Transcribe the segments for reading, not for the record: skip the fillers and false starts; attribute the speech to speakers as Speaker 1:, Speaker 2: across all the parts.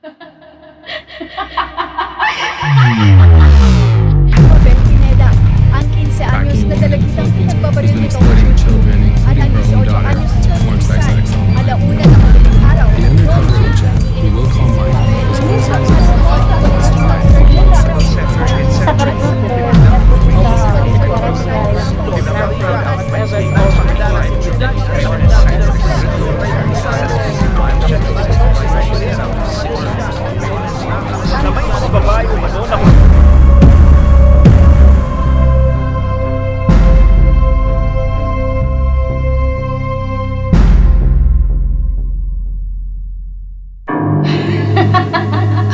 Speaker 1: Joven Pineda, ang 15 anyos na dalagisang pinagbabaril nito at ang 18 anyos na sumisan, alauna ng madaling araw.
Speaker 2: An undercover agent who will call mine is also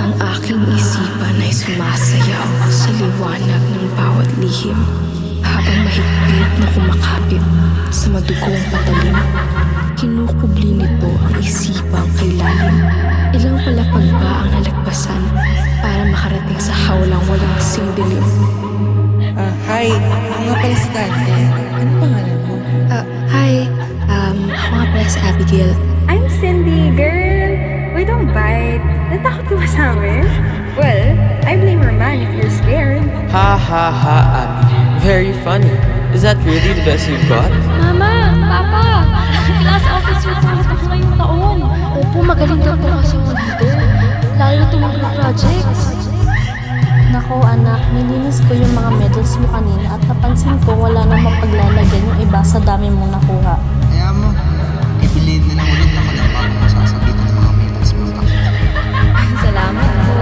Speaker 3: Ang aking isipan ay sumasayaw sa liwanag ng bawat lihim habang mahigpit na kumakapit sa madugong patalim. Kinukubli nito ang isipang kailalim. Ilang palapag ba ang nalagpasan para makarating sa hawlang walang singdilim?
Speaker 4: Hi. Ako nga pala si Dante. Ano pangalan mo?
Speaker 3: Hi. Ako nga pala si Abigail.
Speaker 5: I'm Cindy, girl. Wait, don't bite. Natakot ka ba sa amin? Well, I blame your man if you're scared.
Speaker 4: Ha ha ha, Abby. Very funny. Is that really the best you've got?
Speaker 3: Mama! Papa! Class officer sa ako ngayong taon. Opo, magaling daw po kasi ako dito. Lalo na itong mga projects.
Speaker 6: Nako anak, nilinis ko yung mga medals mo kanina at napansin ko wala nang mapaglalagyan yung iba sa dami mong nakuha.
Speaker 7: Kaya mo, ibilid na lang ulit na magandang mo sasabitin ng mga medals mo.
Speaker 3: Salamat po.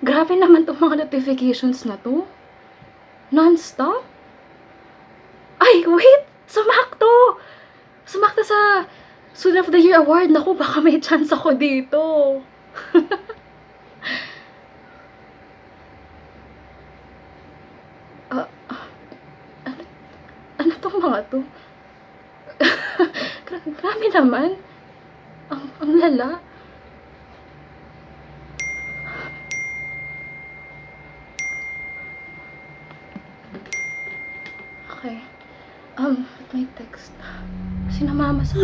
Speaker 3: Grabe naman itong mga notifications na to. Non-stop? Ay, wait! Sumakto! Sumakto sa Student of the Year Award. Naku, baka may chance ako dito. Ano tong mga to? Grabe naman. Ang lala. Okay. May text. Sinamama sa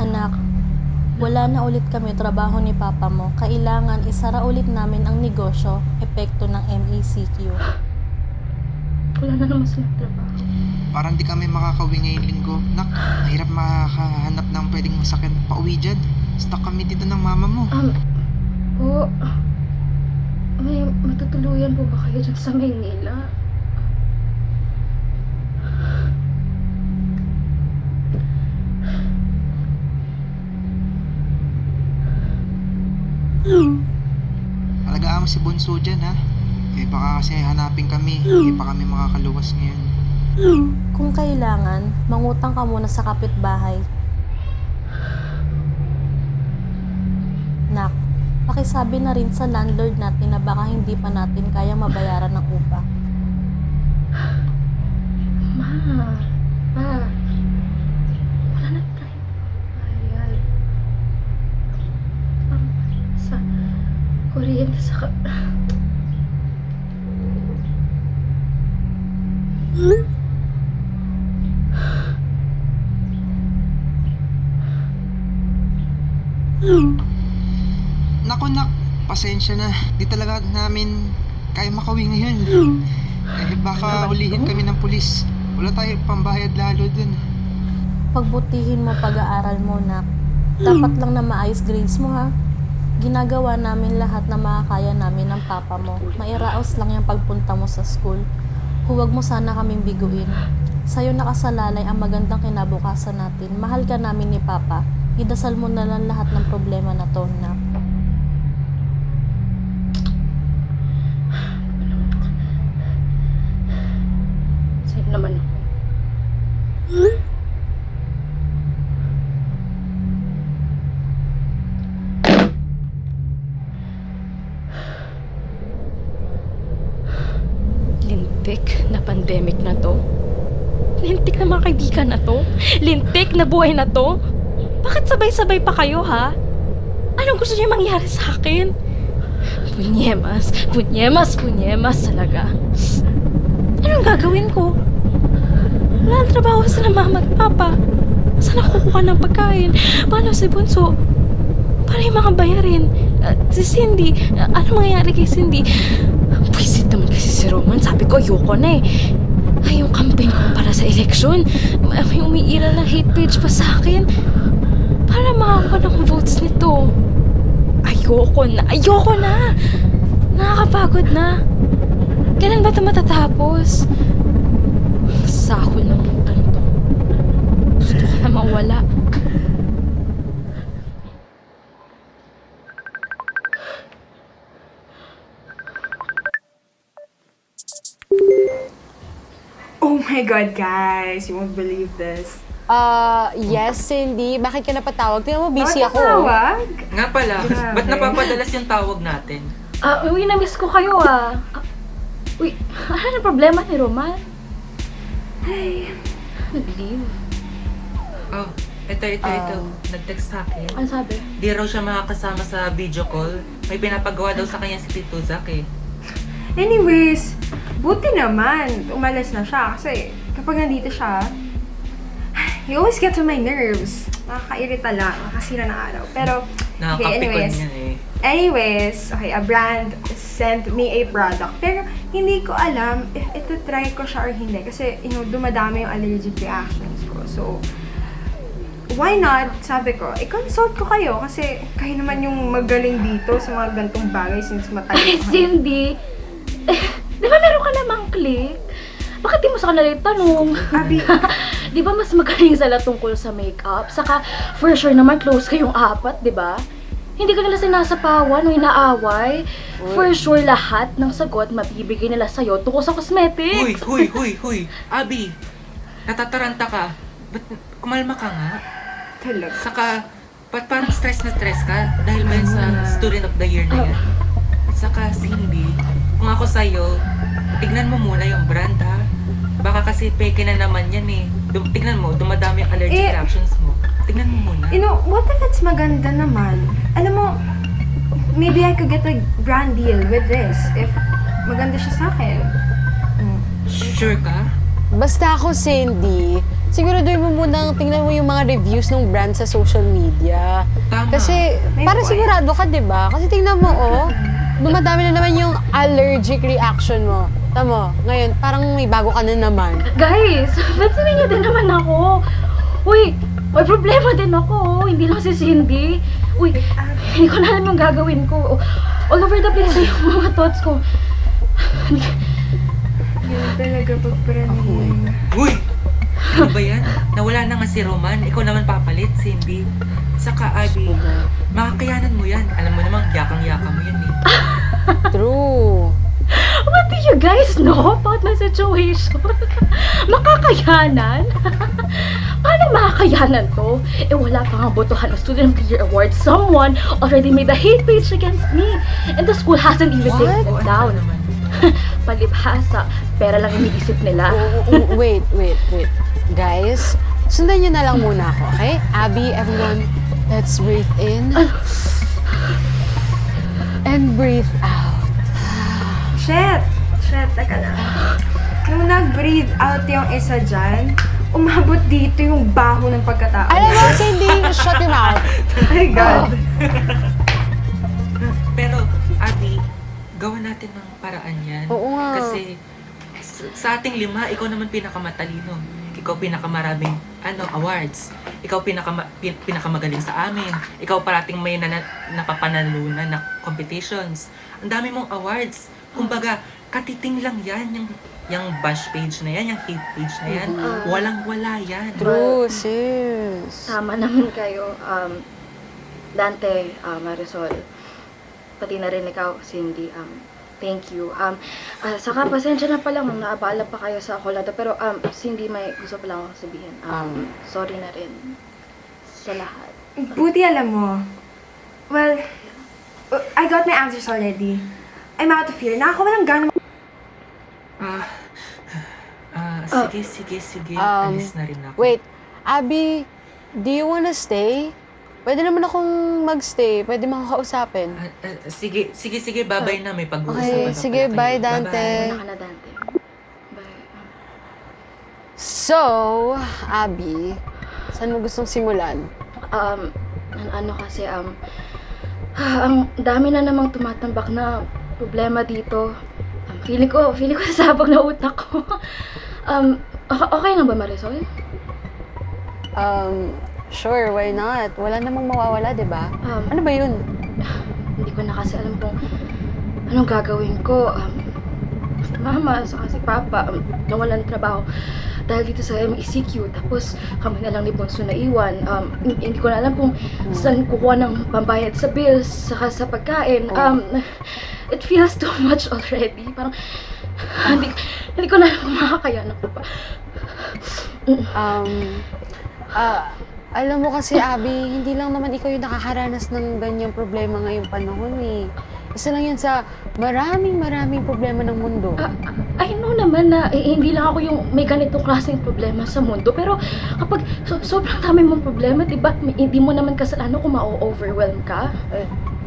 Speaker 6: Anak, wala na ulit kami trabaho ni papa mo. Kailangan isara ulit namin ang negosyo, epekto ng MECQ.
Speaker 3: Wala na naman sila trabaho.
Speaker 7: Parang di kami makakauwi ngayong linggo. Nak, mahirap makahanap ng pwedeng masakit pa uwi dyan. Stuck kami dito ng mama mo.
Speaker 3: Po, may matutuluyan po ba kayo dyan sa Maynila?
Speaker 7: Alagaan mo si Bunso dyan, ha? Eh baka kasi hanapin kami. Hindi pa kami makakaluwas ngayon.
Speaker 6: Kung kailangan, mangutang ka muna sa kapitbahay. Nak, pakisabi na rin sa landlord natin na baka hindi pa natin kaya mabayaran ng upa.
Speaker 3: Ma, pa, wala na tayo bayad. Sa kuryente sa
Speaker 7: Naku, nak, pasensya na. Di talaga namin kaya makauwi ngayon. Eh baka ulihin kami ng pulis. Wala tayo pambayad lalo dun.
Speaker 6: Pagbutihin mo pag-aaral mo, Nak. Dapat lang na maayos grades mo, ha? Ginagawa namin lahat na makakaya namin ng papa mo. Mairaos lang yung pagpunta mo sa school. Huwag mo sana kaming biguin. Sa'yo nakasalalay ang magandang kinabukasan natin. Mahal ka namin ni papa. Idasal mo na lang lahat ng problema na to, Nak.
Speaker 3: sa'yo naman ako. Lintik na pandemic na to.
Speaker 8: Lintik na mga kaibigan na to? Lintik na buhay na to? Bakit sabay-sabay pa kayo, ha? Anong gusto niyo mangyari sa akin? Punyemas talaga. Anong gagawin ko? Wala ang trabaho sa mama at papa. Saan ako kukuha ng pagkain? Paano si Bunso? Paano yung mga bayarin? Si Cindy, ano mangyayari kay Cindy? Pwisit naman kasi si Roman. Sabi ko, ayoko na eh. Ay, yung campaign ko para sa eleksyon. May umiiral ng hate page pa sa akin. Para makakuha ng votes nito. Ayoko na. Nakakapagod na. Kailan ba ito matatapos? Sahol ng mutan to. Gusto ko na mawala.
Speaker 5: Oh my God, guys. You won't believe this.
Speaker 9: Yes, Cindy. Bakit ka napatawag? Tingnan mo, busy ako.
Speaker 5: Tawag?
Speaker 4: Nga pala,
Speaker 5: Grabe.
Speaker 4: ba't napapadalas yung tawag natin?
Speaker 8: Uy, na-miss ko kayo Uy, ano na problema ni Roman?
Speaker 5: Ay,
Speaker 8: Nag-leave.
Speaker 4: Oh, ito. Nag-text sa akin.
Speaker 8: Ano sabi?
Speaker 4: Di raw siya makakasama sa video call. May pinapagawa daw sa kanya si Tito Zack eh.
Speaker 5: anyways, buti naman. Umalis na siya kasi kapag nandito siya, he always gets on my nerves. Nakakairita lang, nakasira ng araw. Pero,
Speaker 4: Nakakapikon niya eh.
Speaker 5: Anyways, okay, a brand sent me a product. Pero, hindi ko alam if ito try ko siya or hindi. Kasi, dumadami yung allergic reactions ko. So, why not? Sabi ko, i-consult ko kayo. Kasi, kayo naman yung magaling dito sa mga gantong bagay since matagal
Speaker 8: Ay,
Speaker 5: ko.
Speaker 8: Cindy! Di ba meron ka namang click? Bakit di mo sa kanila tanong?
Speaker 5: Abi,
Speaker 8: Di ba mas magaling sila tungkol sa makeup? Saka, for sure naman, close kayong apat, di ba? Hindi ka nila sinasapawan o inaaway. For sure, lahat ng sagot mabibigay nila sa'yo tungkol sa cosmetics.
Speaker 4: Huy! Abi, natataranta ka. Ba't kumalma ka nga?
Speaker 5: talaga.
Speaker 4: Saka, ba't parang stress na stress ka? Dahil ba yun sa student of the year na yan? At saka, Cindy, kung ako sa'yo, tignan mo muna yung brand ha. Baka kasi peke na naman yan eh. Tignan mo, dumadami yung allergic reactions mo. Tignan mo muna.
Speaker 5: What if it's maganda naman? Alam mo, maybe I could get a brand deal with this if maganda siya sa akin.
Speaker 4: Sure ka?
Speaker 9: Basta ako, Cindy, siguraduhin mo munang tingnan mo yung mga reviews ng brand sa social media.
Speaker 4: Tama.
Speaker 9: Kasi,
Speaker 5: May
Speaker 9: para
Speaker 5: point.
Speaker 9: sigurado ka, di ba? Kasi tingnan mo, dumadami na naman yung allergic reaction mo. Tama, ngayon, parang may bago ka na naman.
Speaker 8: Guys, pansinin niyo din naman ako. Uy, may problema din ako. Hindi lang si Cindy. Uy, hindi ko na alam yung gagawin ko. All over the place na yung mga thoughts ko.
Speaker 5: Yun talaga pagpraning.
Speaker 4: Uy! Ano ba yan? Nawala na nga si Roman. Ikaw naman papalit, Cindy. Saka, Abby, makakayanan mo yan. Alam mo namang yakang-yaka mo yan eh.
Speaker 9: True.
Speaker 8: What do you guys know about my situation? Makakayanan? Paano makakayanan to? Wala pa nga botohan ng Student of the Year Award. Someone already made a hate page against me. And the school hasn't even taken it down. Palibhasa. Pera lang iniisip nila.
Speaker 9: Wait. Guys, sundan nyo na lang muna ako, okay? Abby, everyone, let's breathe in. And breathe out.
Speaker 5: Shit, teka lang. Nung nag-breathe out yung isa dyan, umabot dito yung baho ng pagkatao.
Speaker 9: Alam mo, Cindy, shut your mouth.
Speaker 5: My God.
Speaker 4: Pero, Abby, gawa natin ng paraan yan.
Speaker 9: Oo nga.
Speaker 4: Kasi, sa ating 5, ikaw naman pinakamatalino. Ikaw pinakamaraming awards. Ikaw pinakamagaling sa amin. Ikaw parating may napapanalunan na competitions. Ang dami mong awards. Kumbaga, katiting lang yan. Yung bash page na yan, yung hate page na yan. Walang-wala yan.
Speaker 9: True, sis.
Speaker 8: Tama naman kayo. Dante, Marisol, pati na rin ikaw, Cindy. Thank you. Saka pasensya na pala kung naabala pa kayo sa kolado. Pero Cindy, may gusto pa lang ako sabihin. Sorry na rin sa lahat.
Speaker 5: Buti alam mo. Well, I got my answers already. I'm out of here. Nakakawalang gana.
Speaker 4: Sige.
Speaker 9: Um,
Speaker 4: Alis na rin ako.
Speaker 9: Wait, Abby, do you wanna stay? Pwede naman akong magstay. Pwede mo ako kausapin.
Speaker 4: Sige. Bye-bye na. May pag-uusapan
Speaker 9: Okay,
Speaker 4: na
Speaker 9: sige,
Speaker 4: pala
Speaker 9: bye,
Speaker 4: kayo.
Speaker 9: Dante.
Speaker 4: Bye-bye.
Speaker 8: Wala ka na, Dante. Bye.
Speaker 9: So, Abby, saan mo gustong simulan?
Speaker 8: Ang dami na namang tumatambak na problema dito. Feeling ko sasabog na utak ko. Okay lang ba, Marisol?
Speaker 9: Sure, why not? Wala namang mawawala, di ba? Ano ba yun?
Speaker 8: Hindi ko na kasi alam kung anong gagawin ko. Si Mama, saka si Papa, nawalan ng trabaho dahil dito sa MECQ. Tapos kami na lang ni Bonso na iwan. Hindi ko na alam kung saan kukuha ng pambayad sa bills, saka sa pagkain. It feels too much already. Parang hindi ko na alam kung makakayanan ko pa.
Speaker 9: Alam mo kasi, Abby, hindi lang naman ikaw yung nakakaranas ng ganyang problema ngayong panahon eh. Isa lang yun sa maraming problema ng mundo.
Speaker 8: I know naman na hindi lang ako yung may ganitong klaseng problema sa mundo. Pero kapag sobrang dami mong problema, diba, hindi mo naman kasalanan kung ma-overwhelm ka.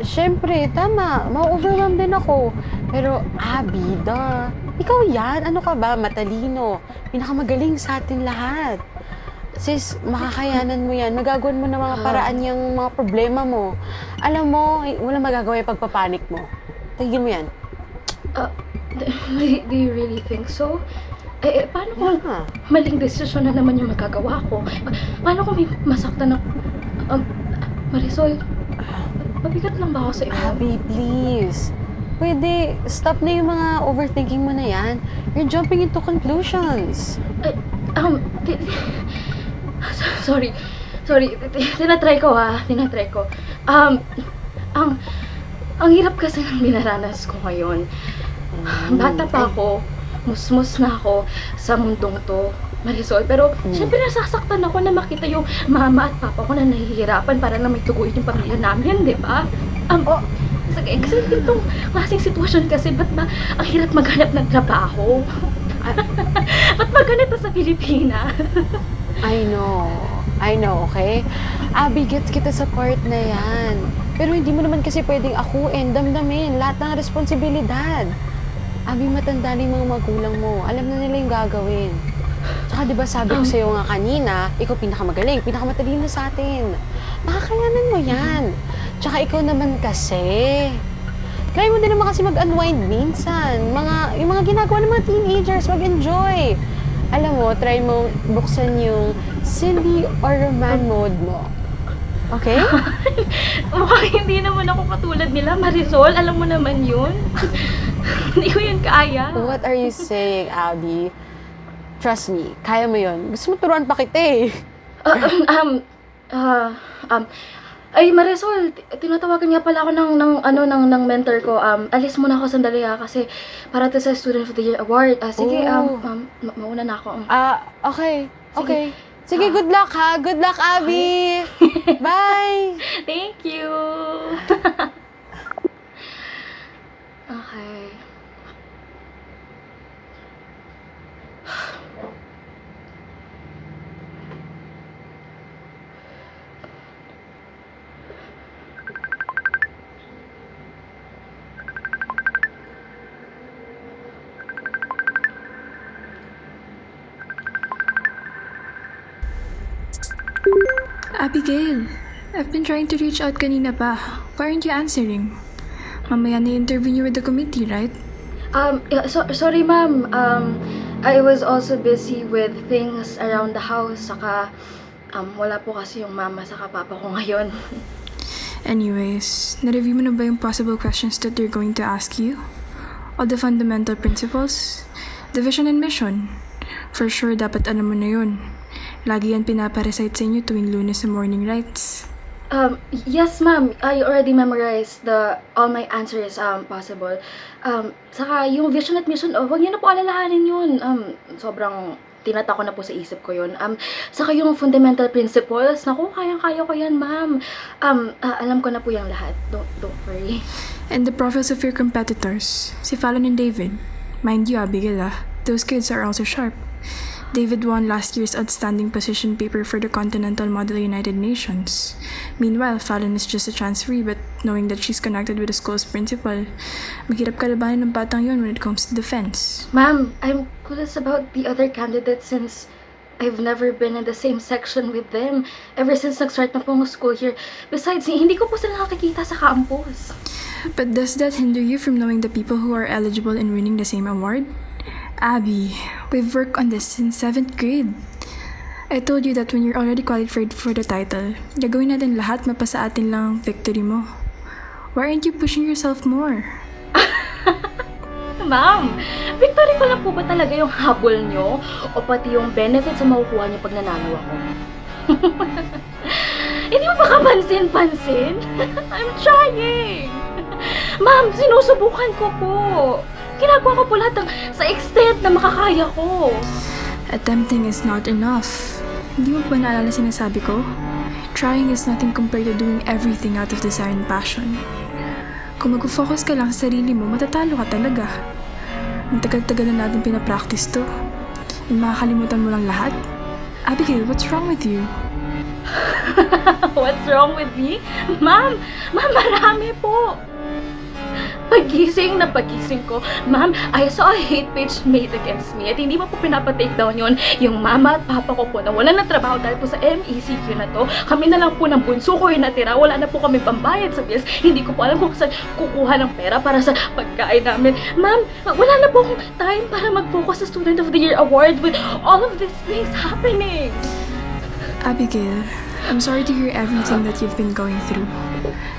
Speaker 9: Siyempre, tama. Ma-overwhelm din ako. Pero, Abby, ikaw yan. Ano ka ba? Matalino. Pinakamagaling sa atin lahat. Sis, makakayanan mo yan. Magagawan mo na mga paraan yung mga problema mo. Alam mo, walang magagawa yung pagpapanik mo. Tigil mo yan.
Speaker 8: Do you really think so? Paano kung maling desisyon na naman yung magagawa ko? Paano kung may masaktan ako? Marisol, mabigat lang ba ako sa iyo?
Speaker 9: Abby, please. Pwede, stop na yung mga overthinking mo na yan. You're jumping into conclusions.
Speaker 8: Sorry. Tinatry ko. Ang hirap kasi ng dinaranas ko ngayon. Bata pa ako, musmus na ako sa mundong to, Marisol. Pero syempre nasasaktan ako na makita yung mama at papa ko na nahihirapan para lang may tuguin yung pamilya namin, di ba? Kasi itong klaseng sitwasyon kasi, ba't ba ang hirap maghanap ng trabaho? Ba't ba ganito sa Pilipinas?
Speaker 9: I know, okay? Abby, gets kita sa part na yan. Pero hindi mo naman kasi pwedeng akuin, damdamin, lahat ng responsibilidad. Abby, matanda na yung mga magulang mo. Alam na nila yung gagawin. Tsaka diba sabi ko sa'yo nga kanina, ikaw pinakamagaling, pinakamatalino sa atin. Makakayanan mo yan. Tsaka ikaw naman kasi, try mo din naman kasi mag-unwind minsan. Yung mga ginagawa ng mga teenagers, mag-enjoy. Alam mo, try mo buksan yung silly or man mode mo. Okay?
Speaker 8: Mukhang hindi naman ako katulad nila, Marisol. Alam mo naman yun. Hindi ko yun kaya.
Speaker 9: What are you saying, Abby? Trust me, kaya mo yun. Gusto mo turuan pa kita eh.
Speaker 8: Ay, Marisol, tinatawagan nga pala ako ng mentor ko. Alis muna ako sandali kasi para to sa Student of the Year Award. Sige, mauna na ako.
Speaker 9: Okay. Sige, good luck ha. Good luck, Abby. Bye.
Speaker 8: Thank you. Okay.
Speaker 10: Abigail, I've been trying to reach out kanina pa. Why aren't you answering? Mamaya na-interview niyo with the committee, right?
Speaker 8: Sorry, ma'am. I was also busy with things around the house. Saka, wala po kasi yung mama saka papa ko ngayon.
Speaker 10: Anyways, na-review mo na ba yung possible questions that they're going to ask you? All the fundamental principles? The vision and mission? For sure, dapat alam mo na yun. Lagi yan pinaparecite sa inyo tuwing Lunes sa morning rites.
Speaker 8: Yes, ma'am. I already memorized all my answers possible. Saka yung vision at mission, huwag niyo na po alalahanin yun. Sobrang tinata ko na po sa isip ko yun. Saka yung fundamental principles, naku, kayang-kaya ko yan, ma'am. Alam ko na po yung lahat. Don't worry.
Speaker 10: And the profiles of your competitors, si Fallon and David. Mind you, Abigail, those kids are also sharp. David won last year's outstanding position paper for the Continental Model United Nations. Meanwhile, Fallon is just a transferee, but knowing that she's connected with the school's principal, maghirap kalabanin ng batang yun when it comes to defense.
Speaker 8: Ma'am, I'm clueless about the other candidates since I've never been in the same section with them ever since nag-start na po ang school here. Besides, hindi ko po sila nakakikita sa campus.
Speaker 10: But does that hinder you from knowing the people who are eligible and winning the same award? Abby, we've worked on this since 7th grade. I told you that when you're already qualified for the title, gagawin natin lahat mapasa atin lang ang victory mo. Why aren't you pushing yourself more?
Speaker 8: Ma'am, victory ko lang po ba talaga yung habol nyo? O pati yung benefits na makukuha nyo pag nanalo ako? Hindi mo ba kapansin-pansin? I'm trying! Ma'am, sinusubukan ko po. Ginagawa ko po lahat sa extent na makakaya ko.
Speaker 10: Attempting is not enough. Hindi mo ba naalala sinasabi ko? Trying is nothing compared to doing everything out of desire and passion. Kung mag-focus ka lang sa sarili mo, matatalo ka talaga. Ang tagal-tagal na natin pinapractice to. And makakalimutan mo lang lahat? Abigail, what's wrong with you?
Speaker 8: What's wrong with me? Ma'am, marami po. Pagising ko, ma'am, I saw a hate page made against me at hindi mo po pinapa-take down yun. Yung mama at papa ko po na wala na trabaho dahil po sa MECQ na to. Kami na lang po ng bunso ko yung natira. Wala na po kami pambayad sa bills. Hindi ko po alam kung saan kukuha ng pera para sa pagkain namin. Ma'am, wala na po akong time para mag-focus sa Student of the Year Award with all of these things happening.
Speaker 10: Abigail, I'm sorry to hear everything that you've been going through.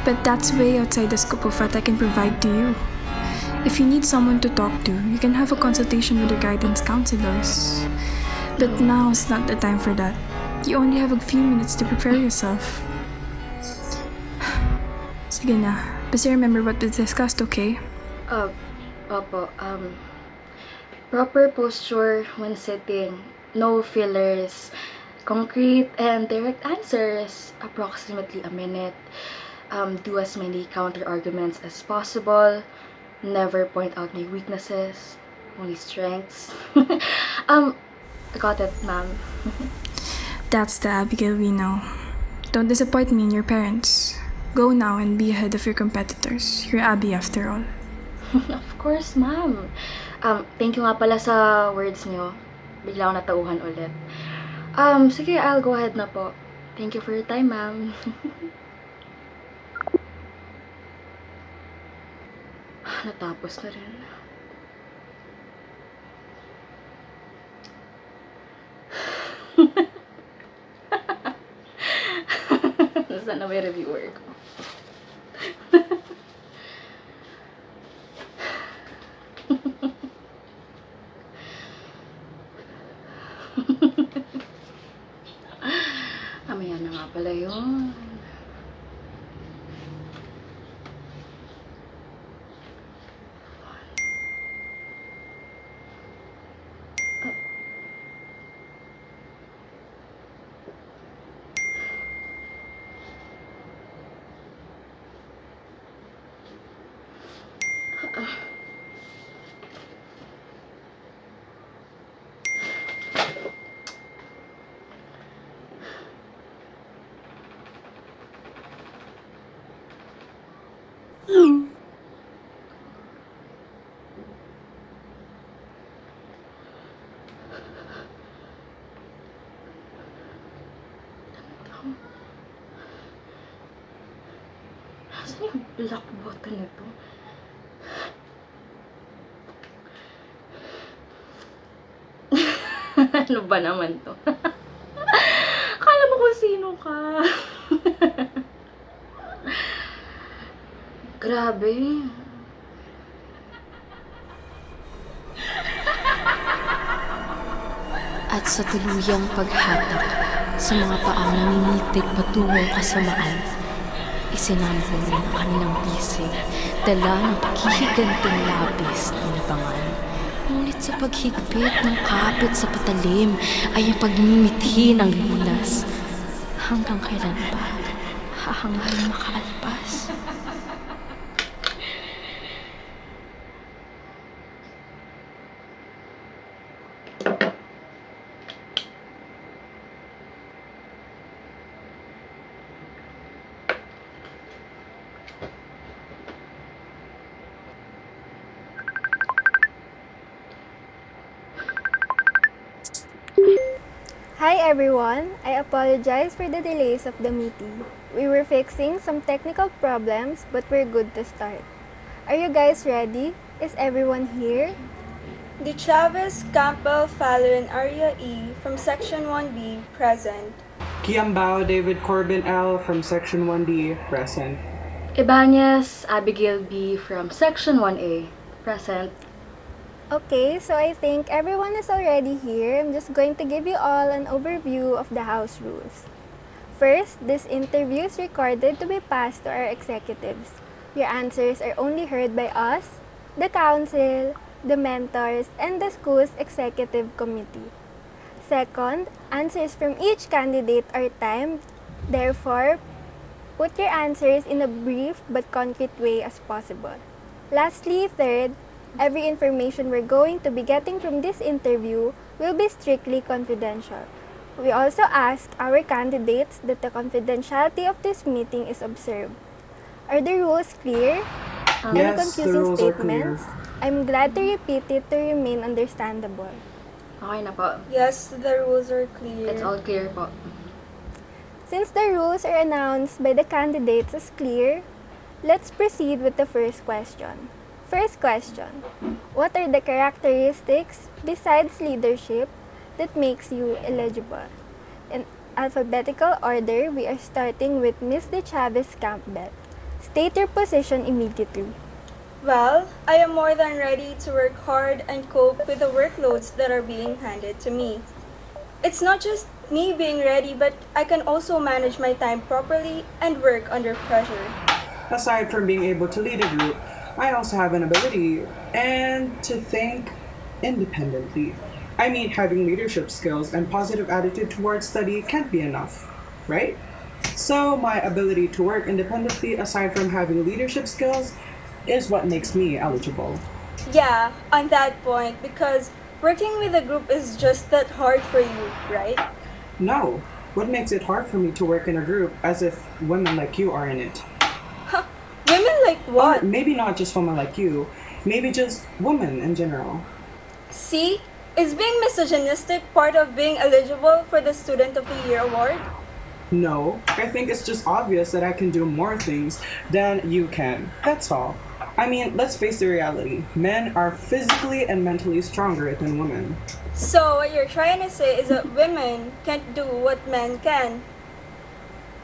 Speaker 10: But that's way outside the scope of what I can provide to you. If you need someone to talk to, you can have a consultation with your guidance counselors. But now's not the time for that. You only have a few minutes to prepare yourself. Sige na. Basta remember what we discussed, okay?
Speaker 8: Opo, proper posture when sitting, no fillers, concrete and direct answers, approximately a minute. Do as many counter-arguments as possible. Never point out my weaknesses, only strengths. Got it, ma'am.
Speaker 10: That's the Abigail we know. Don't disappoint me and your parents. Go now and be ahead of your competitors. You're Abby after all.
Speaker 8: Of course, ma'am. Thank you nga pala sa words niyo. Bigla ako natauhan ulit. Sige, I'll go ahead na po. Thank you for your time, ma'am. Natapos na rin. Sana may reviewer ko. Mamaya na nga pala yun. Saan yung black button nito? Ano ba naman to? Akala mo kung sino ka. Grabe.
Speaker 3: At sa tuluyang paghatak sa mga paang nangingitig patungong kasamaan, isinampo rin ang kanilang bisig, dala ng paghihigantong labis ng libangan. Ngunit sa paghigpit ng kapit sa patalim ay ang pagmimithi ng lunas. Hanggang kailan pa hahanggang makaalpas?
Speaker 11: Hi everyone! I apologize for the delays of the meeting. We were fixing some technical problems, but we're good to start. Are you guys ready? Is everyone here?
Speaker 12: De Chavez, Campbell, Fallon, Area E from Section 1B, present.
Speaker 13: Kiambao, David Corbin L. from Section 1D, present.
Speaker 8: Ibanez, Abigail B. from Section 1A, present.
Speaker 11: Okay, so I think everyone is already here. I'm just going to give you all an overview of the house rules. First, this interview is recorded to be passed to our executives. Your answers are only heard by us, the council, the mentors, and the school's executive committee. Second, answers from each candidate are timed. Therefore, put your answers in a brief but concrete way as possible. Lastly, third, every information we're going to be getting from this interview will be strictly confidential. We also ask our candidates that the confidentiality of this meeting is observed. Are the rules clear? Any
Speaker 13: Yes, the
Speaker 11: confusing
Speaker 13: rules are clear.
Speaker 11: statements? I'm glad to repeat it to remain understandable.
Speaker 8: Okay na po.
Speaker 12: Yes, the rules are clear.
Speaker 8: It's all clear po.
Speaker 11: Since the rules are announced by the candidates as clear, let's proceed with the first question. First question, what are the characteristics besides leadership that makes you eligible? In alphabetical order, we are starting with Miss De Chavez Campbell. State your position immediately.
Speaker 12: Well, I am more than ready to work hard and cope with the workloads that are being handed to me. It's not just me being ready, but I can also manage my time properly and work under pressure.
Speaker 13: Aside from being able to lead a group, I also have an ability and to think independently. I mean, having leadership skills and positive attitude towards study can't be enough, right? So my ability to work independently aside from having leadership skills is what makes me eligible.
Speaker 12: Yeah, on that point, because working with a group is just that hard for you, right?
Speaker 13: No. What makes it hard for me to work in a group as if women like you are in it?
Speaker 12: Women like what?
Speaker 13: Or maybe not just women like you, maybe just women in general.
Speaker 12: See? Is being misogynistic part of being eligible for the Student of the Year award?
Speaker 13: No, I think it's just obvious that I can do more things than you can. That's all. I mean, let's face the reality. Men are physically and mentally stronger than women.
Speaker 12: So what you're trying to say is that women can't do what men can.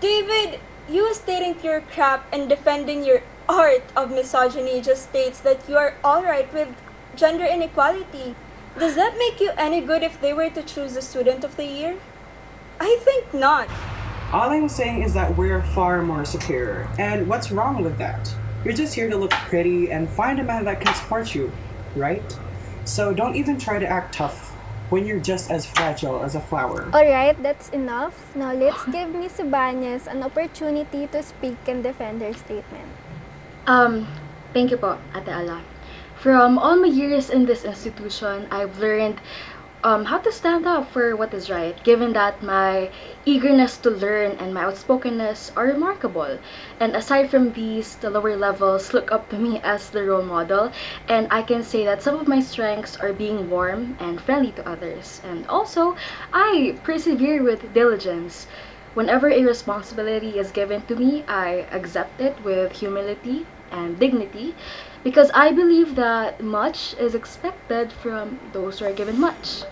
Speaker 12: David, you stating your crap and defending your art of misogyny just states that you are alright with gender inequality. Does that make you any good if they were to choose the Student of the Year? I think not.
Speaker 13: All I'm saying is that we're far more superior. And what's wrong with that? You're just here to look pretty and find a man that can support you, right? So don't even try to act tough when you're just as fragile as a flower.
Speaker 11: Alright, that's enough. Now let's give Miss Ibanez an opportunity to speak and defend her statement.
Speaker 8: Thank you po, Ate Ala. From all my years in this institution, I've learned how to stand up for what is right, given that my eagerness to learn and my outspokenness are remarkable. And aside from these, the lower levels look up to me as the role model, and I can say that some of my strengths are being warm and friendly to others. And also, I persevere with diligence. Whenever a responsibility is given to me, I accept it with humility and dignity, because I believe that much is expected from those who are given much.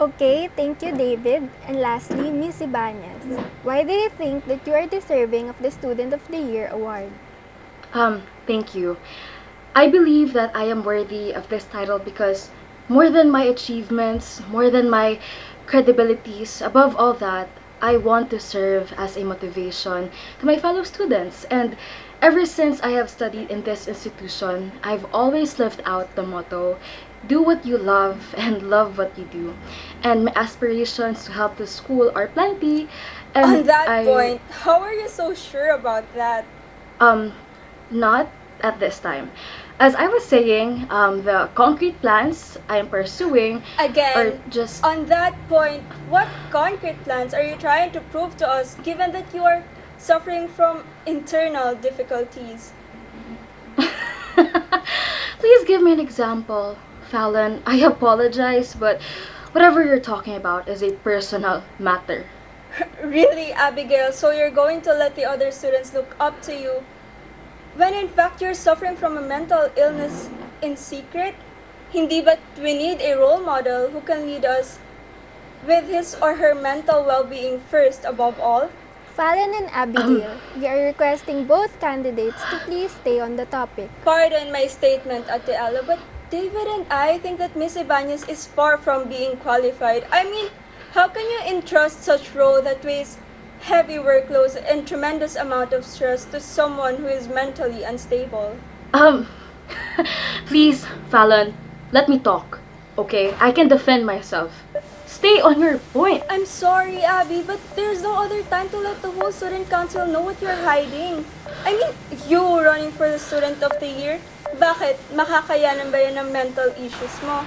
Speaker 11: Okay, thank you, David. And lastly, Miss Ibanez. Why do you think that you are deserving of the Student of the Year award?
Speaker 8: Thank you. I believe that I am worthy of this title because more than my achievements, more than my credibilities, above all that, I want to serve as a motivation to my fellow students. And ever since I have studied in this institution, I've always lived out the motto, do what you love and love what you do. And my aspirations to help the school are plenty. And
Speaker 12: On that point, how are you so sure about that?
Speaker 8: Not at this time. As I was saying, the concrete plans I am pursuing are
Speaker 12: Again,
Speaker 8: just...
Speaker 12: on that point, what concrete plans are you trying to prove to us given that you are suffering from internal difficulties?
Speaker 8: Please give me an example, Fallon. I apologize, but whatever you're talking about is a personal matter.
Speaker 12: Really, Abigail, so you're going to let the other students look up to you when in fact you're suffering from a mental illness in secret? Hindi ba't we need a role model who can lead us with his or her mental well-being first above all?
Speaker 11: Fallon and Abigail, we are requesting both candidates to please stay on the topic.
Speaker 12: Pardon my statement, Ate Ella, but David and I think that Miss Ibanez is far from being qualified. I mean, how can you entrust such role that weighs heavy workloads and tremendous amount of stress to someone who is mentally unstable?
Speaker 8: Please, Fallon, let me talk, okay? I can defend myself. Stay on your point.
Speaker 12: I'm sorry, Abby, but there's no other time to let the whole student council know what you're hiding. I mean, you running for the student of the year? Bakit? Makakayanan ba yan ng mental issues mo?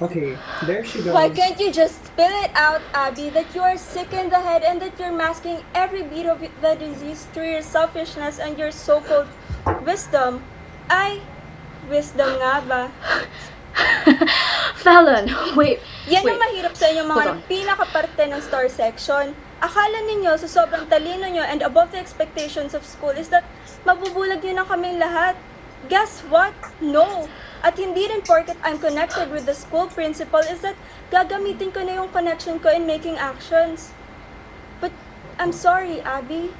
Speaker 13: Okay, there she goes.
Speaker 12: Why can't you just spill it out, Abby, that you are sick in the head and that you're masking every beat of the disease through your selfishness and your so-called wisdom? Wisdom nga ba?
Speaker 8: Fallon, wait.
Speaker 12: Yan ang mahirap sa inyo mga pinakaparte ng star section. Akala ninyo sa sobrang talino nyo and above the expectations of school is that mabubulag nyo na kaming lahat. Guess what? No! At hindi rin porket I'm connected with the school principal is that gagamitin ko na yung connection ko in making actions. But I'm sorry, Abby.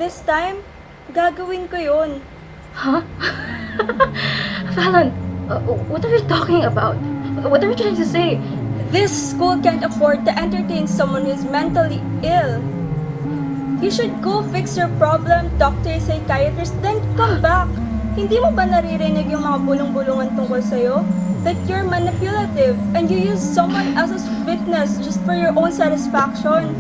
Speaker 12: This time, gagawin ko yun.
Speaker 8: Huh? Fallon, what are you talking about? What are you trying to say?
Speaker 12: This school can't afford to entertain someone who is mentally ill. You should go fix your problem, talk to your psychiatrist, then come back. Hindi mo ba naririnig yung mga bulong-bulungan tungkol sa'yo? That you're manipulative and you use someone else's witness just for your own satisfaction?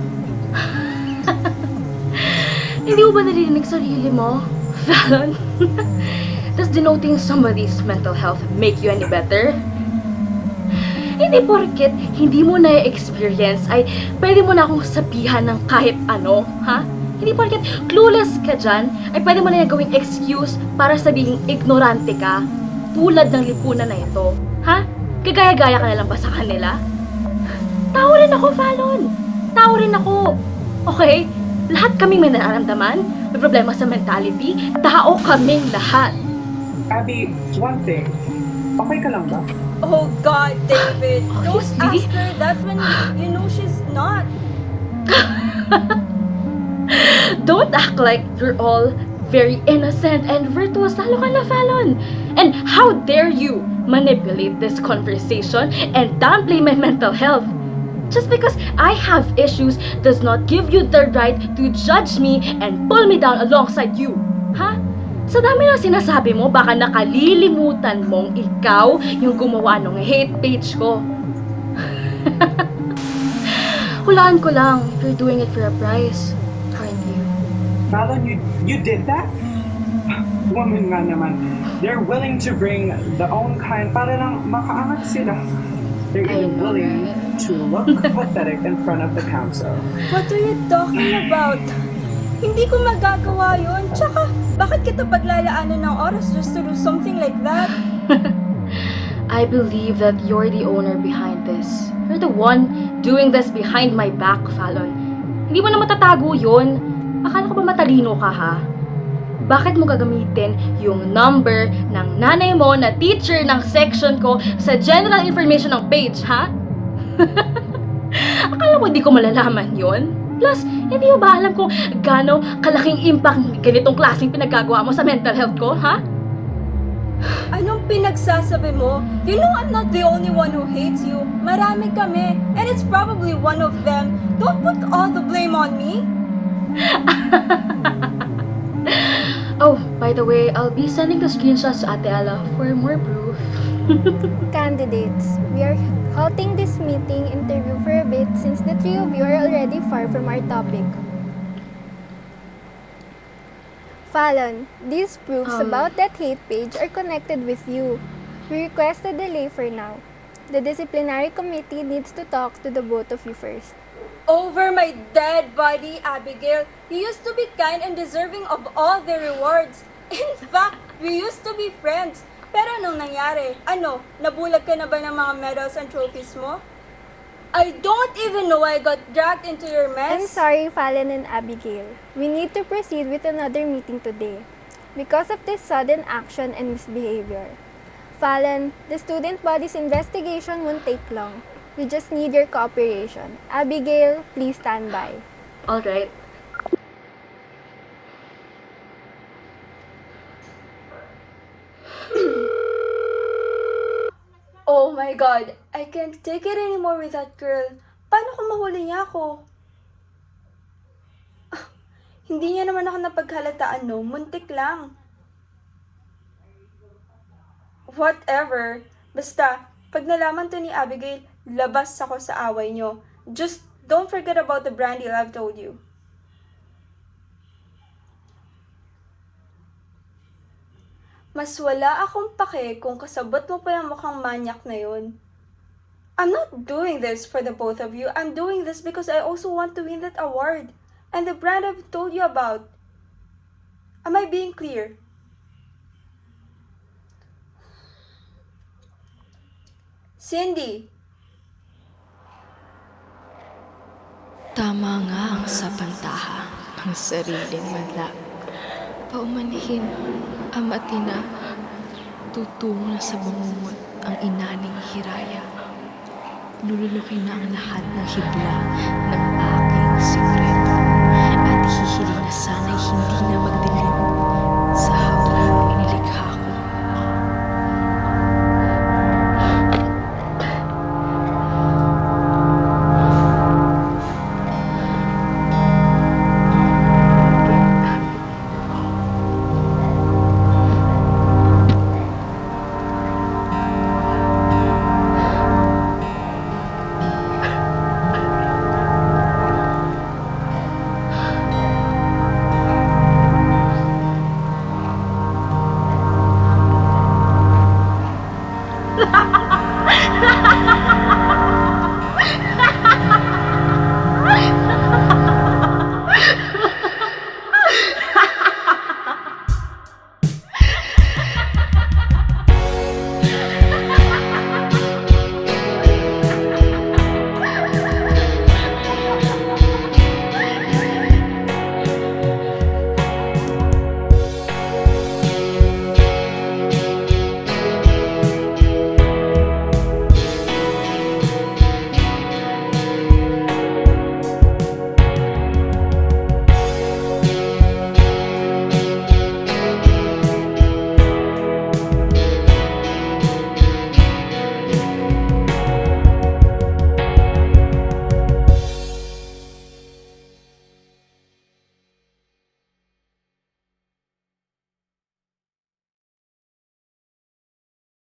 Speaker 8: Hindi mo ba naririnig sarili mo, Fallon? Does denoting somebody's mental health make you any better? Hindi porket hindi mo na-experience ay pwede mo na akong sabihan ng kahit ano, ha? Hindi porket clueless ka dyan ay pwede mo na gawing excuse para sabihin ignorante ka tulad ng lipunan na ito, ha? Kagaya-gaya ka na lang ba sa kanila? Tao rin ako, Fallon! Tao rin ako! Okay? Lahat kaming may nararamdaman, may problema sa mentality, tao kaming lahat.
Speaker 13: Abby, one thing. Okay ka lang ba?
Speaker 12: Oh God, David! Don't
Speaker 8: Obviously.
Speaker 12: ask her that when you know she's not.
Speaker 8: Don't act like you're all very innocent and virtuous, lalo ka na, Fallon. And how dare you manipulate this conversation and downplay my mental health? Just because I have issues does not give you the right to judge me and pull me down alongside you. Ha? Sa dami na sinasabi mo, baka nakalilimutan mong ikaw yung gumawa ng hate page ko. Hulaan ko lang, you're doing it for a prize, aren't you?
Speaker 13: Fallon, you did that? Woman nga naman. They're willing to bring their own kind para lang makaangat sila. They're even willing to look pathetic in front of the council.
Speaker 12: What are you talking about? Hindi ko magagawa yun. Tsaka, bakit kita paglalaanan ng oras just to do something like that?
Speaker 8: I believe that you're the owner behind this. You're the one doing this behind my back, Fallon. Hindi mo na matatago yun. Akala ko ba matalino ka, ha? Bakit mo gagamitin yung number ng nanay mo na teacher ng section ko sa general information ng page, ha? Akala mo di ko malalaman yun? Plus, hindi mo ba alam kung gaano kalaking impact ganitong klaseng pinagagawa mo sa mental health ko, ha?
Speaker 12: Anong pinagsasabi mo? You know I'm not the only one who hates you. Marami kami. And it's probably one of them. Don't put all the blame on me.
Speaker 8: Oh, by the way, I'll be sending the screenshots to Ate Ella for more proof.
Speaker 11: Candidates, we are halting this meeting interview for a bit since the three of you are already far from our topic. Fallon, these proofs about that hate page are connected with you. We request a delay for now. The disciplinary committee needs to talk to the both of you first.
Speaker 12: Over my dead body, Abigail. You used to be kind and deserving of all the rewards. In fact, we used to be friends. Pero anong nangyari? Ano, nabulag ka na ba ng mga medals and trophies mo? I don't even know I got dragged into your mess.
Speaker 11: I'm sorry, Fallon and Abigail. We need to proceed with another meeting today because of this sudden action and misbehavior. Fallon, the student body's investigation won't take long. We just need your cooperation. Abigail, please stand by.
Speaker 8: All right.
Speaker 12: Oh my God, I can't take it anymore with that girl. Paano kung mahuli niya ako? Hindi niya naman ako napaghalataan, no? Muntik lang. Whatever. Basta, pag nalaman to ni Abigail, labas ako sa away niyo. Just don't forget about the brand deal I've told you. Mas wala akong pake kung kasabot mo pa yung mukhang manyak na yun. I'm not doing this for the both of you. I'm doing this because I also want to win that award. And the brand I've told you about. Am I being clear? Cindy.
Speaker 3: Tama nga ang sapantaha ng sariling manla. Paumanhin, ama at ina, tutungo na sa bangungot ang inaning hiraya. Lulunukin na ang lahat ng hibla ng aking sikreto.